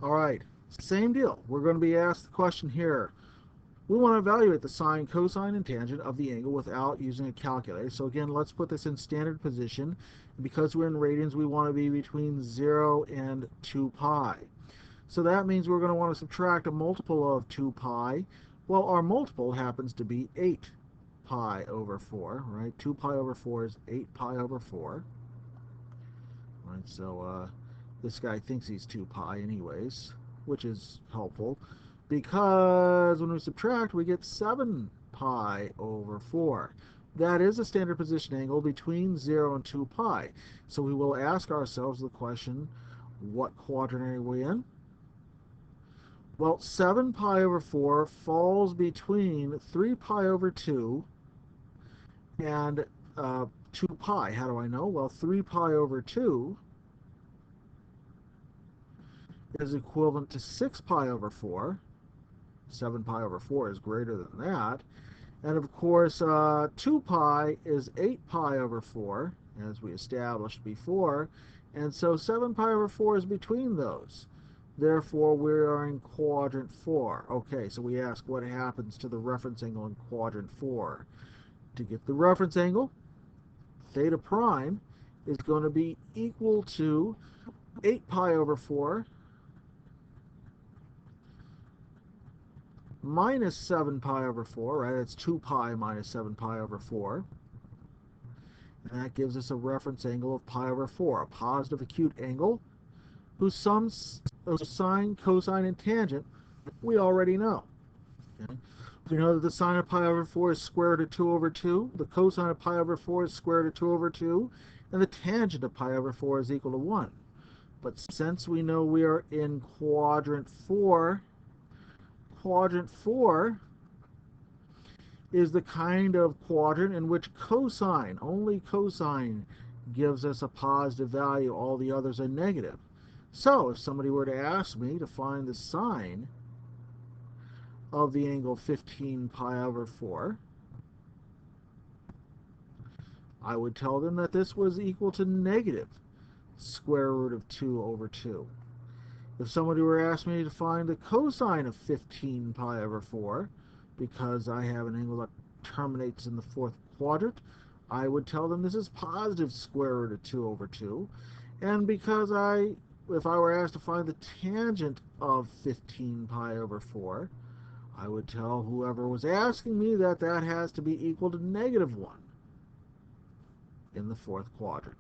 All right, same deal. We're going to be asked the question here. We want to evaluate the sine, cosine, and tangent of the angle without using a calculator. So again, let's put this in standard position. Because we're in radians, we want to be between 0 and 2 pi. So that means we're going to want to subtract a multiple of 2 pi. Well, our multiple happens to be 8 pi over 4, right? 2 pi over 4 is 8 pi over 4. Right, so this guy thinks he's 2 pi anyways, which is helpful because when we subtract, we get 7 pi over 4. That is a standard position angle between 0 and 2 pi. So we will ask ourselves the question, what quadrant are we in? Well, 7 pi over 4 falls between 3 pi over 2 and 2 pi. How do I know? Well, 3 pi over 2 is equivalent to 6 pi over 4. 7 pi over 4 is greater than that. And of course, 2 pi is 8 pi over 4, as we established before. And so 7 pi over 4 is between those. Therefore, we are in quadrant 4. Okay, so we ask what happens to the reference angle in quadrant 4. To get the reference angle, theta prime is going to be equal to 8 pi over 4 minus 7 pi over 4, right? That's 2 pi minus 7 pi over 4. And that gives us a reference angle of pi over 4, a positive acute angle whose sums of sine, cosine, and tangent we already know. Okay? We know that the sine of pi over 4 is square root of 2 over 2, the cosine of pi over 4 is square root of 2 over 2, and the tangent of pi over 4 is equal to 1. But since we know we are in quadrant 4 is the kind of quadrant in which cosine, only cosine, gives us a positive value. All the others are negative. So if somebody were to ask me to find the sine of the angle 15 pi over 4, I would tell them that this was equal to negative square root of 2 over 2. If somebody were to ask me to find the cosine of 15 pi over 4, because I have an angle that terminates in the fourth quadrant, I would tell them this is positive square root of 2 over 2. And because if I were asked to find the tangent of 15 pi over 4, I would tell whoever was asking me that that has to be equal to negative 1 in the fourth quadrant.